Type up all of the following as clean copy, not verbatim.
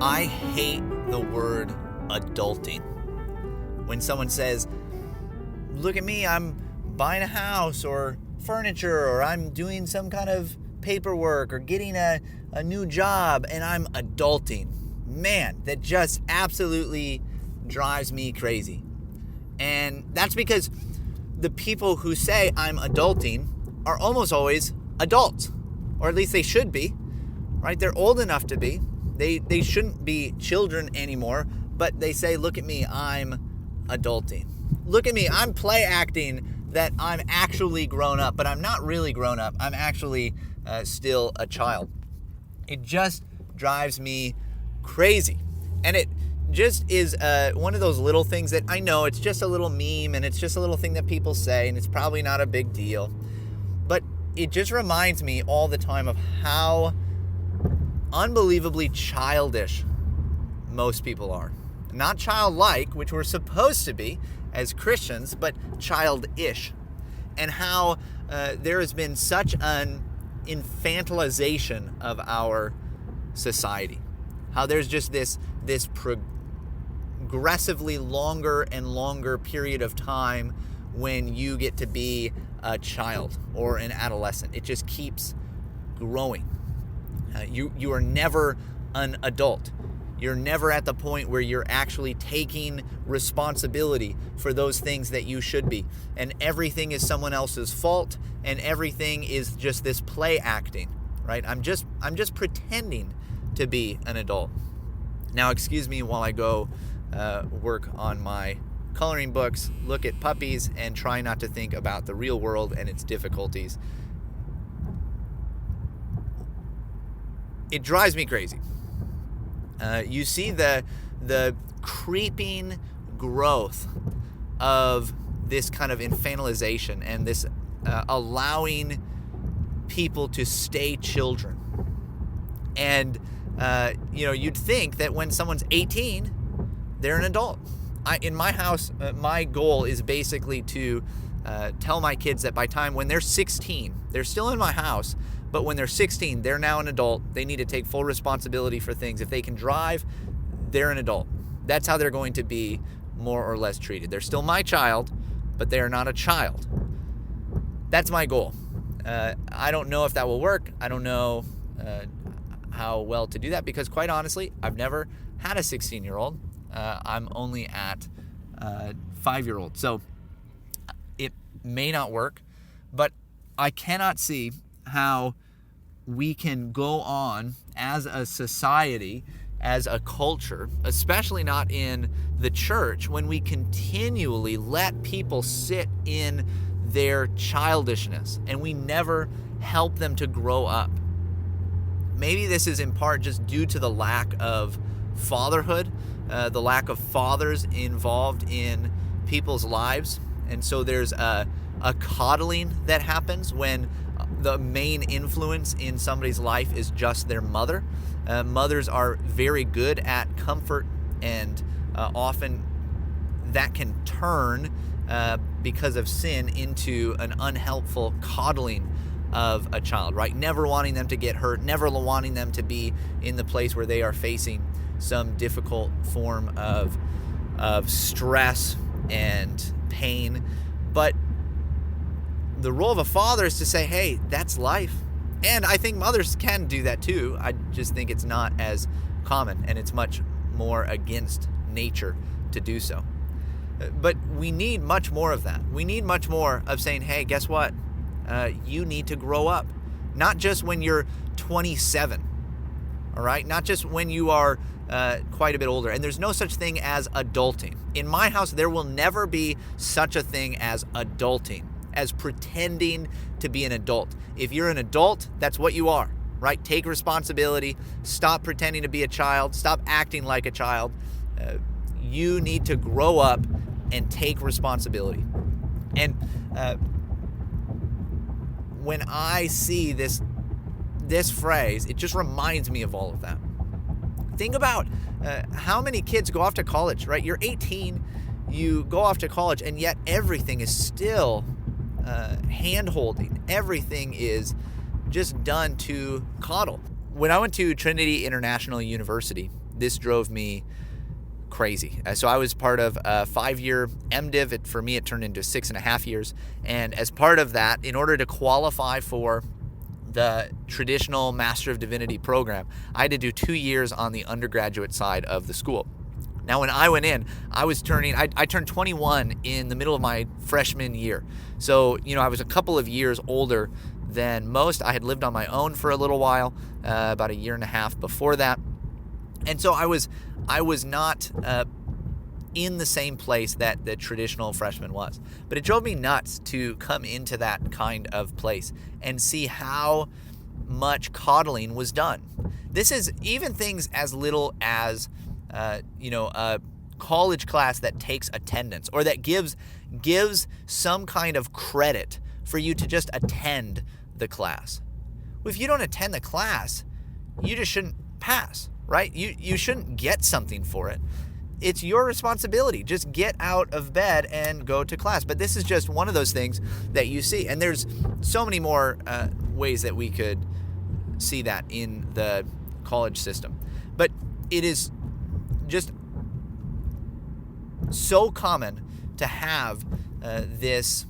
I hate the word adulting. When someone says, look at me, I'm buying a house or furniture, or I'm doing some kind of paperwork or getting a new job and I'm adulting. Man, that just absolutely drives me crazy. And that's because the people who say I'm adulting are almost always adults, or at least they should be, right? They're old enough to be. They shouldn't be children anymore, but they say, look at me, I'm adulting. Look at me, I'm play acting that I'm actually grown up, but I'm not really grown up. I'm actually still a child. It just drives me crazy. And it just is one of those little things that I know it's just a little meme and it's just a little thing that people say and it's probably not a big deal. But it just reminds me all the time of how unbelievably childish most people are. Not childlike, which we're supposed to be as Christians, but childish. And how there has been such an infantilization of our society. How there's just this progressively longer and longer period of time when you get to be a child or an adolescent. It just keeps growing. You are never an adult. You're never at the point where you're actually taking responsibility for those things that you should be. And everything is someone else's fault, and everything is just this play acting, right? I'm just pretending to be an adult. Now, excuse me while I go work on my coloring books, look at puppies, and try not to think about the real world and its difficulties. It drives me crazy. You see the creeping growth of this kind of infantilization and this allowing people to stay children. And you'd think that when someone's 18, they're an adult. In my house, my goal is basically to tell my kids that by time when they're 16, they're still in my house, but when they're 16, they're now an adult. They need to take full responsibility for things. If they can drive, they're an adult. That's how they're going to be more or less treated. They're still my child, but they are not a child. That's my goal. I don't know if that will work. I don't know how well to do that because, quite honestly, I've never had a 16-year-old. I'm only at 5-year-old. So it may not work, but I cannot see how we can go on as a society, as a culture, especially not in the church, when we continually let people sit in their childishness and we never help them to grow up. Maybe this is in part just due to the lack of fatherhood, the lack of fathers involved in people's lives. And so there's a coddling that happens when the main influence in somebody's life is just their mother. Mothers are very good at comfort, and often that can turn, because of sin, into an unhelpful coddling of a child, right? Never wanting them to get hurt, never wanting them to be in the place where they are facing some difficult form of stress and pain. But the role of a father is to say, hey, that's life. And I think mothers can do that too. I just think it's not as common, and it's much more against nature to do so. But we need much more of that. We need much more of saying, hey, guess what? You need to grow up. Not just when you're 27, all right? Not just when you are quite a bit older. And there's no such thing as adulting. In my house, there will never be such a thing as adulting, as pretending to be an adult. If you're an adult, that's what you are, right? Take responsibility. Stop pretending to be a child. Stop acting like a child. You need to grow up and take responsibility. And when I see this phrase, it just reminds me of all of that. Think about how many kids go off to college, right? You're 18, you go off to college, and yet everything is still hand-holding. Everything is just done to coddle. When I went to Trinity International University, this drove me crazy. So I was part of a 5-year MDiv. For me, it turned into 6.5 years. And as part of that, in order to qualify for the traditional Master of Divinity program, I had to do 2 years on the undergraduate side of the school. Now, when I went in, I turned 21 in the middle of my freshman year. So, I was a couple of years older than most. I had lived on my own for a little while, about 1.5 years before that. And so I was not in the same place that the traditional freshman was. But it drove me nuts to come into that kind of place and see how much coddling was done. This is even things as little as a college class that takes attendance, or that gives some kind of credit for you to just attend the class. Well, if you don't attend the class, you just shouldn't pass, right? You shouldn't get something for it. It's your responsibility. Just get out of bed and go to class. But this is just one of those things that you see. And there's so many more ways that we could see that in the college system. But it is just so common to have this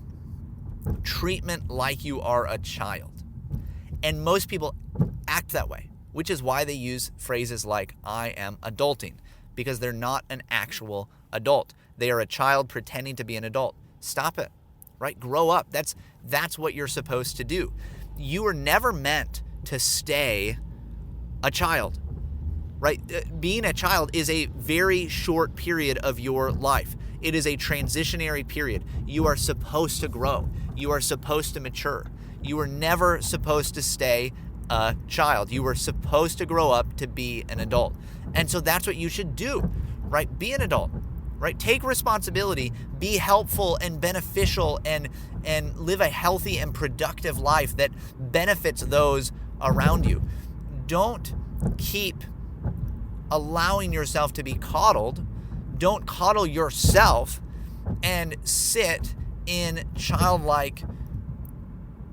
treatment like you are a child. And most people act that way, which is why they use phrases like, I am adulting, because they're not an actual adult. They are a child pretending to be an adult. Stop it, right? Grow up. That's what you're supposed to do. You were never meant to stay a child, right? Being a child is a very short period of your life. It is a transitionary period. You are supposed to grow. You are supposed to mature. You were never supposed to stay a child. You were supposed to grow up to be an adult. And so that's what you should do, right? Be an adult, right? Take responsibility, be helpful and beneficial, and live a healthy and productive life that benefits those around you. Don't keep allowing yourself to be coddled. Don't coddle yourself and sit in childlike,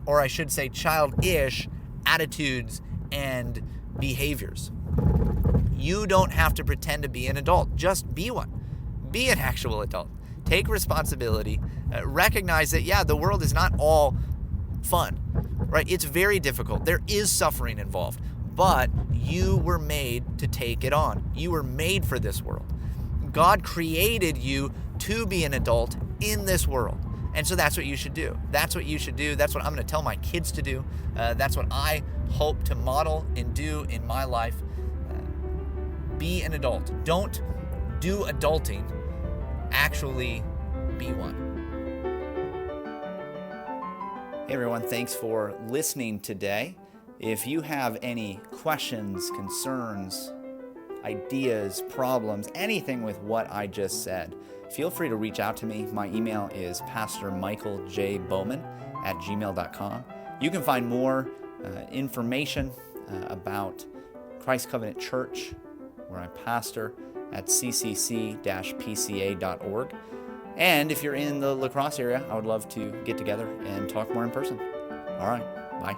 or I should say childish, attitudes and behaviors. You don't have to pretend to be an adult. Just be one. Be an actual adult. Take responsibility. Recognize that, the world is not all fun, right? It's very difficult. There is suffering involved, but you were made to take it on. You were made for this world. God created you to be an adult in this world. And so that's what you should do. That's what you should do. That's what I'm going to tell my kids to do. That's what I hope to model and do in my life. Be an adult. Don't do adulting. Actually be one. Hey everyone, thanks for listening today. If you have any questions, concerns, ideas, problems, anything with what I just said, feel free to reach out to me. My email is pastormichaeljbowman@gmail.com. You can find more information about Christ Covenant Church, where I pastor, at ccc-pca.org. And if you're in the La Crosse area, I would love to get together and talk more in person. All right, bye.